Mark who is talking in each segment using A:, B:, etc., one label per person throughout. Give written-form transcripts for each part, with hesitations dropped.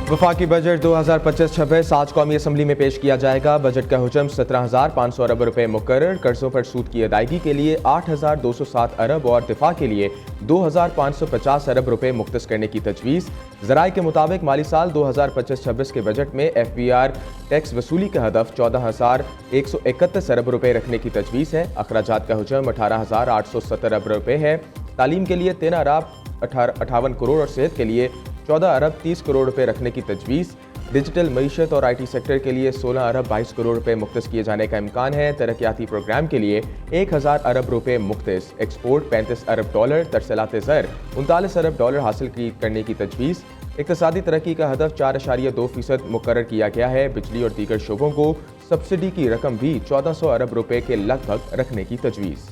A: वफाकी बजट 2025-26 आज कौमी असम्बली में पेश किया जाएगा। बजट का हुजम 17,500 अरब रुपए मुकर्रर, कर्जों पर सूद की अदायगी के लिए 8,207 अरब और दिफा के लिए 2,550 अरब रुपए मुख्तस करने की तजवीज़। ज़राए के मुताबिक माली साल 2025-26 के बजट में FBR टैक्स वसूली का हदफ 14,131 अरब रुपए रखने की तजवीज़ है। अखराजात का हुजम 18,870 अरब रुपए है। तालीम के लिए 13 अरब 58 करोड़ और सेहत के लिए 14 अरब 30 करोड़ रुपए रखने की तजवीज़। डिजिटल मईशत और IT सेक्टर के लिए 16 अरब 22 करोड़ रुपए मुख्तस किए जाने का इम्कान है। तरक्याती प्रोग्राम के लिए 1,000 अरब रुपए मुख्तस। एक्सपोर्ट 35 अरब डॉलर, तरसलात ज़र 39 अरब डॉलर हासिल करने की तजवीज़। इक़्तिसादी तरक्की का हदफ 4.2% मुकर्रर किया गया है। बिजली और दीगर शोबों को सब्सिडी की रकम भी 1400 अरब रुपए के लगभग रखने की तजवीज़।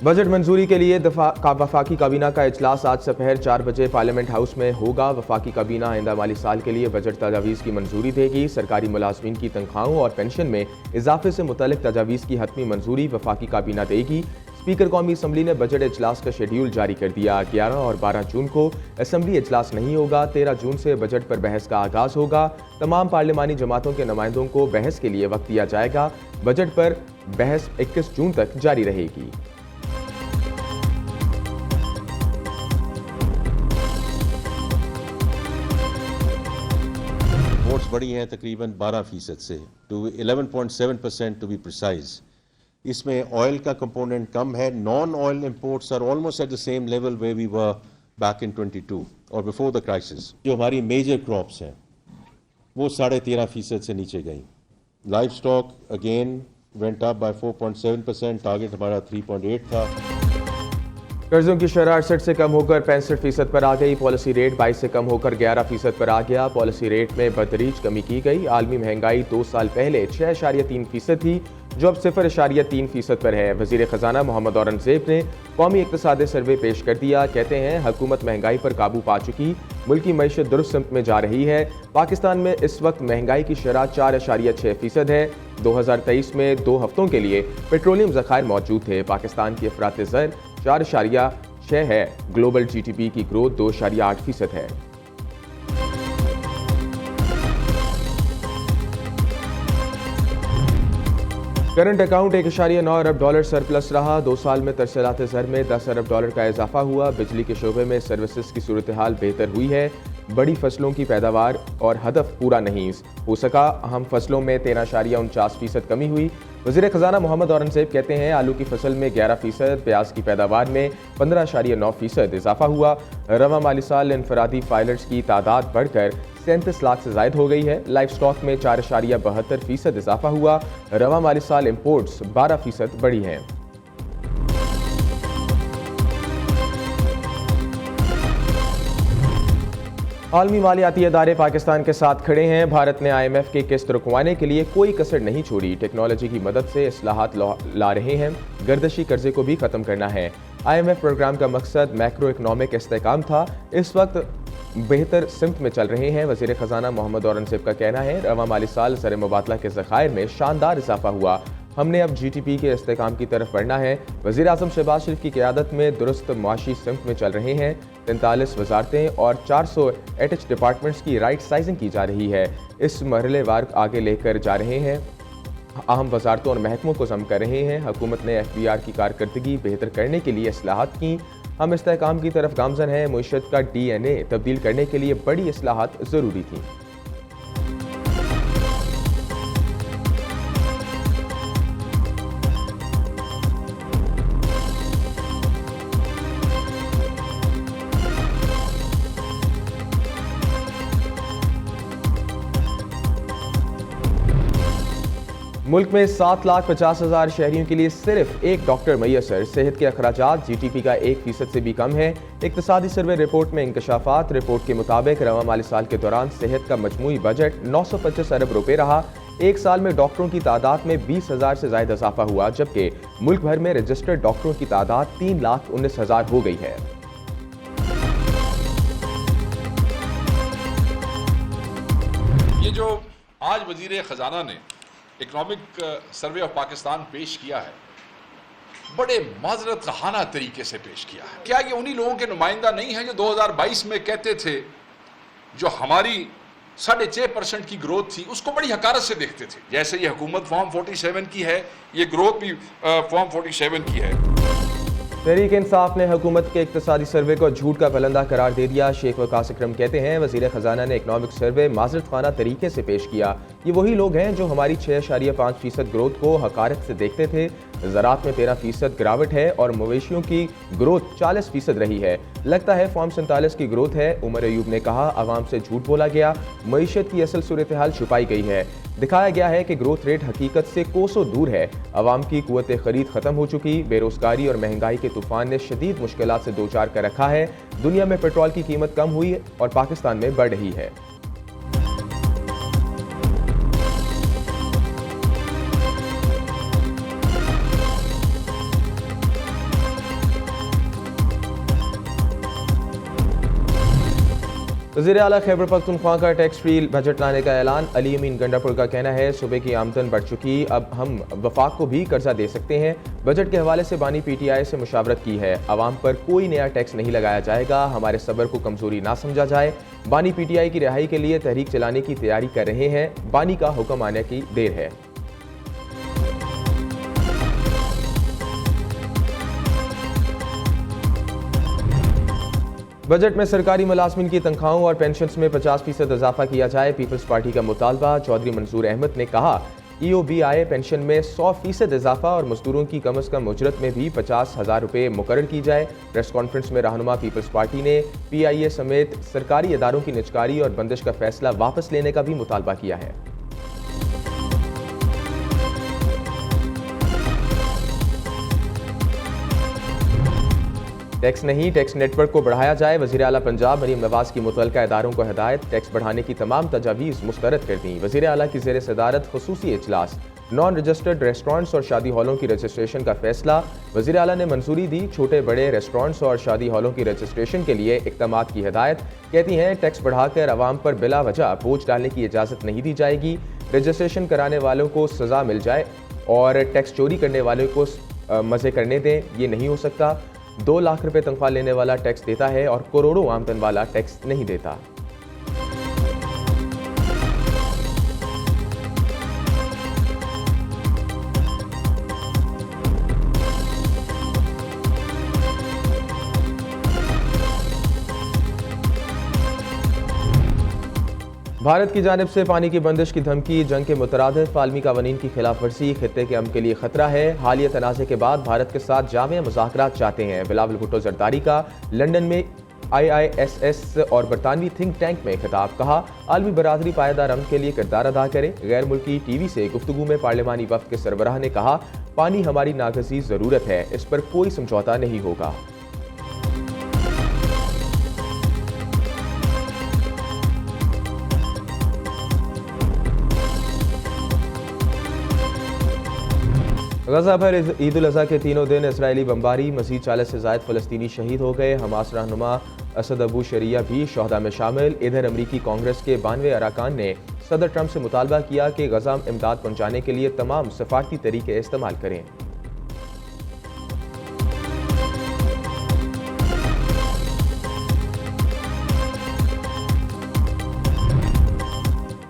A: बजट मंजूरी के लिए वफाकी काबीना का इजलास आज दोपहर 4 बजे पार्लियामेंट हाउस में होगा। वफाकी काबीना आइंदा माली साल के लिए बजट तजावीज़ की मंजूरी देगी। सरकारी मुलाजमीन की तनख्वाहों और पेंशन में इजाफे से मुतल्लिक तजावीज़ की हतमी मंजूरी वफाकी काबीना देगी। स्पीकर कौमी असम्बली ने बजट इजलास का शेड्यूल जारी कर दिया। 11 और 12 जून को असम्बली इजलास नहीं होगा। 13 जून से बजट पर बहस का आगाज होगा। तमाम पार्लिमानी जमातों के नुमाइंदों को बहस के लिए वक्त दिया जाएगा। बजट पर बहस 21 जून तक जारी रहेगी।
B: बढ़ी हैं तकरीबन 12% से टू 11.7% टू बी प्रिसाइज। इसमें ऑयल का कंपोनेंट कम है। Non oil imports are almost at the same level where we were back in 22 और बिफोर द क्राइसिस। जो हमारी मेजर क्रॉप्स हैं वो 13.5% से नीचे गई। Live stock again went up by 4.7%, target हमारा 3.8 था।
A: कर्जों की शरह 68 से कम होकर 65% पर आ गई। पॉलिसी रेट 22 से कम होकर 11% पर आ गया। पॉलिसी रेट में बदरीज कमी की गई। आलमी महंगाई 2 साल पहले 6.3% थी, जो अब 0.3% पर है। वजीर खजाना मोहम्मद औरंगजेब ने कौमी इक्तिसादी सर्वे पेश कर दिया। कहते हैं हुकूमत महंगाई पर काबू पा चुकी, मुल्की मईशत दुरुस्त सिमत में जा रही है। पाकिस्तान में इस वक्त महंगाई की शरह 4.6% है। 2023 में 2 हफ्तों के लिए पेट्रोलियम ज़खायर मौजूद थे। पाकिस्तान की अफरात ज़र 4.6 है। ग्लोबल GDP की ग्रोथ 2.8% है। करंट अकाउंट 1.9 अरब डॉलर सरप्लस रहा। 2 साल में तरसलात ज़र में 10 अरब डॉलर का इजाफा हुआ। बिजली के शोबे में सर्विसेज की सूरत हाल बेहतर हुई है। बड़ी फसलों की पैदावार और हदफ पूरा नहीं हो सका। अहम फसलों में 13.49% कमी हुई। वज़ीर ख़जाना मोहम्मद औरंगजेब कहते हैं आलू की फसल में 11%, प्याज की पैदावार में 15.9% इजाफा हुआ। रवा माली साल इनफरादी फाइलर्स की तादाद बढ़कर 37 लाख से ज़ायद हो गई है। लाइफ स्टॉक में 4.72% इजाफा हुआ। रवा माली साल इम्पोर्ट्स 12% बढ़ी हैं। आलमी मालियाती अदारे पाकिस्तान के साथ खड़े हैं। भारत ने IMF की किस्त रुकवाने के लिए कोई कसर नहीं छोड़ी। टेक्नोलॉजी की मदद से इस्लाहात ला रहे हैं। गर्दशी कर्जे को भी ख़त्म करना है। IMF प्रोग्राम का मकसद मैक्रो इकनॉमिक इस्तेहकाम था। इस वक्त बेहतर सिमत में चल रहे हैं। वज़ीर ख़जाना मोहम्मद औरंगजेब का कहना है रवा माली साल ज़र मुबादला के ज़खायर में शानदार इजाफा हुआ। हमने अब GDP के इस्तेहकाम की तरफ बढ़ना है। वज़ीर आज़म शहबाज शरीफ की क़यादत में दुरुस्त मुआशी सिमत में चल रहे हैं। 43 वजारतें और 400 ATH डिपार्टमेंट्स की राइट साइजिंग की जा रही है। इस मरहले वार आगे लेकर जा रहे हैं। अहम वजारतों और महकमों को जम कर रहे हैं। हुकूमत ने FBR की कारकर्दगी बेहतर करने के लिए इस्लाहात की। हम इस्तेहकाम की तरफ गामजन हैं। मुईशत का DNA तब्दील करने के लिए बड़ी इस्लाहात ज़रूरी थी। मुल्क में 7,50,000 शहरियों के लिए सिर्फ एक डॉक्टर मैसर। सेहत के अखराजात GDP का 1% से भी कम है। इक्तिसादी सर्वे रिपोर्ट में इंकशाफात। रिपोर्ट के मुताबिक रवा माली साल के दौरान सेहत का मजमूई बजट 925 अरब रुपए रहा। एक साल में डॉक्टरों की तादाद में 20,000 से ज्यादा इजाफा हुआ, जबकि मुल्क भर में रजिस्टर्ड डॉक्टरों की तादाद 3,19,000 हो गई है।
C: ये जो आज वजीर खजाना ने इकोनॉमिक सर्वे ऑफ पाकिस्तान पेश किया है, बड़े माजरत खाना तरीके से पेश किया है। क्या ये उन्हीं लोगों के नुमाइंदा नहीं है जो 2022 में कहते थे जो हमारी 6.5% की ग्रोथ थी उसको बड़ी हकारत से देखते थे। जैसे ये हुकूमत फॉर्म 47 की है, ये ग्रोथ भी फॉर्म 47 की है।
A: तहरीक इंसाफ ने हुकूमत के इक्तिसादी सर्वे को झूठ का पलंदा करार दे दिया। शेख वकास अकरम कहते हैं वज़ीर ख़जाना ने इकनॉमिक सर्वे माजरत खाना तरीके से पेश किया। ये वही लोग हैं जो हमारी 6.5% ग्रोथ को हकारत से देखते थे। ज़राअत में 13% गिरावट है और मवेशियों की ग्रोथ 40% रही है। लगता है फॉर्म 47 की ग्रोथ है। उमर अयूब ने कहा आवाम से झूठ बोला गया, मईशत की असल सूरत हाल छुपाई गई है। दिखाया गया है कि ग्रोथ रेट हकीकत से कोसों दूर है। अवाम की कुव्वत खरीद खत्म हो चुकी, बेरोजगारी और महंगाई के तूफान ने शदीद मुश्किलात से दो चार कर रखा है। दुनिया में पेट्रोल की कीमत कम हुई और पाकिस्तान में बढ़ रही है। वज़ीर आला खैबर पख्तूनख्वा का टैक्स फ्री बजट लाने का ऐलान। अली अमीन गंडापुर का कहना है सूबे की आमदन बढ़ चुकी, अब हम वफाक को भी कर्जा दे सकते हैं। बजट के हवाले से बानी PTI से मुशावरत की है। आवाम पर कोई नया टैक्स नहीं लगाया जाएगा, हमारे सब्र को कमजोरी ना समझा जाए। बानी PTI की रिहाई के लिए तहरीक चलाने की तैयारी कर रहे हैं। बानी का हुक्म आने की देर है। बजट में सरकारी मुलाजमिन की तनख्वाहों और पेंशन्स में 50% इजाफा किया जाए, पीपल्स पार्टी का मुतालबा। चौधरी मंसूर अहमद ने कहा EOBI पेंशन में 100% इजाफा और मजदूरों की कम अज़ कम उजरत में भी 50,000 रुपये मुकर्रर की जाए। प्रेस कॉन्फ्रेंस में रहनुमा पीपल्स पार्टी ने PIA समेत सरकारी इदारों की निजकारी और बंदिश का फैसला वापस लेने का भी मुतालबा किया है। टैक्स नहीं, टैक्स नेटवर्क को बढ़ाया जाए। वज़ीर आला पंजाब मरीम नवाज की मुतल्लिका इदारों को हिदायत, टैक्स बढ़ाने की तमाम तजावीज़ मुस्तरद कर दी। वज़ीर आला की ज़ेर सदारत खुसूसी इजलास। नॉन रजिस्टर्ड रेस्टोरेंट्स और शादी हॉलों की रजिस्ट्रेशन का फैसला। वज़ीर आला ने मंजूरी दी। छोटे बड़े रेस्टोरेंट्स और शादी हॉलों की रजिस्ट्रेशन के लिए इक़दामात की हिदायत। कहती हैं टैक्स बढ़ाकर आवाम पर बिला वजह बोझ डालने की इजाज़त नहीं दी जाएगी। रजिस्ट्रेशन कराने वालों को सज़ा मिल जाए और टैक्स चोरी करने वालों को मज़े करने दें, ये नहीं हो सकता। 2 लाख रुपए तनख्वाह लेने वाला टैक्स देता है और करोड़ों आमदन वाला टैक्स नहीं देता। भारत की जानिब से पानी की बंदिश की धमकी, जंग के मुतरादिफ आलमी कवानीन की खिलाफ वर्जी खित्ते के अमन के लिए खतरा है। हालिया तनाज़े के बाद भारत के साथ जामे मुज़ाकरात चाहते हैं। बिलावल भुट्टो जरदारी का लंदन में IISS और बरतानवी थिंक टैंक में खिताब। कहा आलमी बरादरी पायदार अमन के लिए किरदार अदा करे। गैर मुल्की TV से गुफ्तगू में पार्लिमानी वफ्द के सरबराह ने कहा पानी हमारी नागज़ी ज़रूरत है, इस पर कोई समझौता नहीं होगा। गजा पर ईद उल अज़हा के तीनों दिन इसराइली बमबारी, मज़ीद 40 से ज़ायद फ़लस्तीनी शहीद हो गए। हमास रहनुमा असद अबू शरिया भी शोहदा में शामिल। इधर अमरीकी कांग्रेस के 92 अरकान ने सदर ट्रंप से मुतालबा किया कि गजा में इमदाद पहुँचाने के लिए तमाम सफारती तरीके इस्तेमाल करें।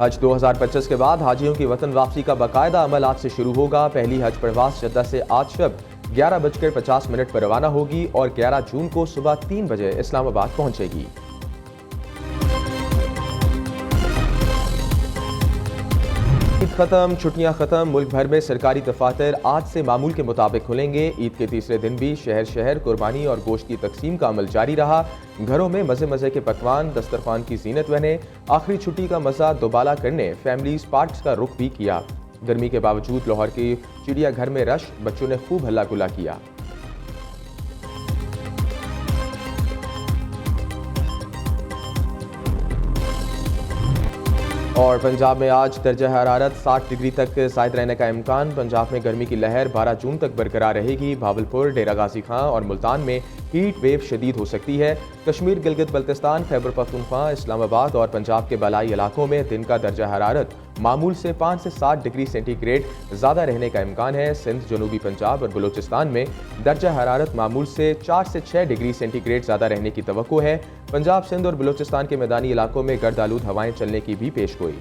A: हज 2025 के बाद हाजियों की वतन वापसी का बाकायदा अमल आज से शुरू होगा। पहली हज प्रवास जद्दा से आज शब 11:50 पर रवाना होगी और 11 जून को सुबह 3 बजे इस्लामाबाद पहुंचेगी। ईद खत्म, छुट्टियां खत्म, मुल्क भर में सरकारी दफातर आज से मामूल के मुताबिक खुलेंगे। ईद के तीसरे दिन भी शहर शहर कुर्बानी और गोश्त की तकसीम का अमल जारी रहा। घरों में मज़े मज़े के पकवान, दस्तरखान की जीनत बने। आखिरी छुट्टी का मज़ा दोबाला करने फैमिलीज पार्क्स का रुख भी किया। गर्मी के बावजूद लाहौर की चिड़ियाघर में रश, बच्चों ने खूब हल्ला गुल्ला किया। और पंजाब में आज दर्जा हरारत 60 डिग्री तक ज़ायद रहने का इम्कान। पंजाब में गर्मी की लहर 12 जून तक बरकरार रहेगी। भावलपुर, डेरा गाजी खां और मुल्तान में हीट वेव शदीद हो सकती है। कश्मीर, गिलगित बल्तिस्तान, खैबर पख्तूनख्वा, इस्लामाबाद और पंजाब के बलाई इलाकों में दिन का दर्जा हरारत मामूल से 5 से 7 डिग्री सेंटीग्रेड ज़्यादा रहने का इम्कान है। सिंध, जनूबी पंजाब और बलूचिस्तान में दर्जा हरारत मामूल से 4 से 6 डिग्री सेंटीग्रेड ज़्यादा रहने की तवक्को है। पंजाब, सिंध और बलूचिस्तान के मैदानी इलाकों में गर्द आलूद हवाएं चलने की भी पेशगोई।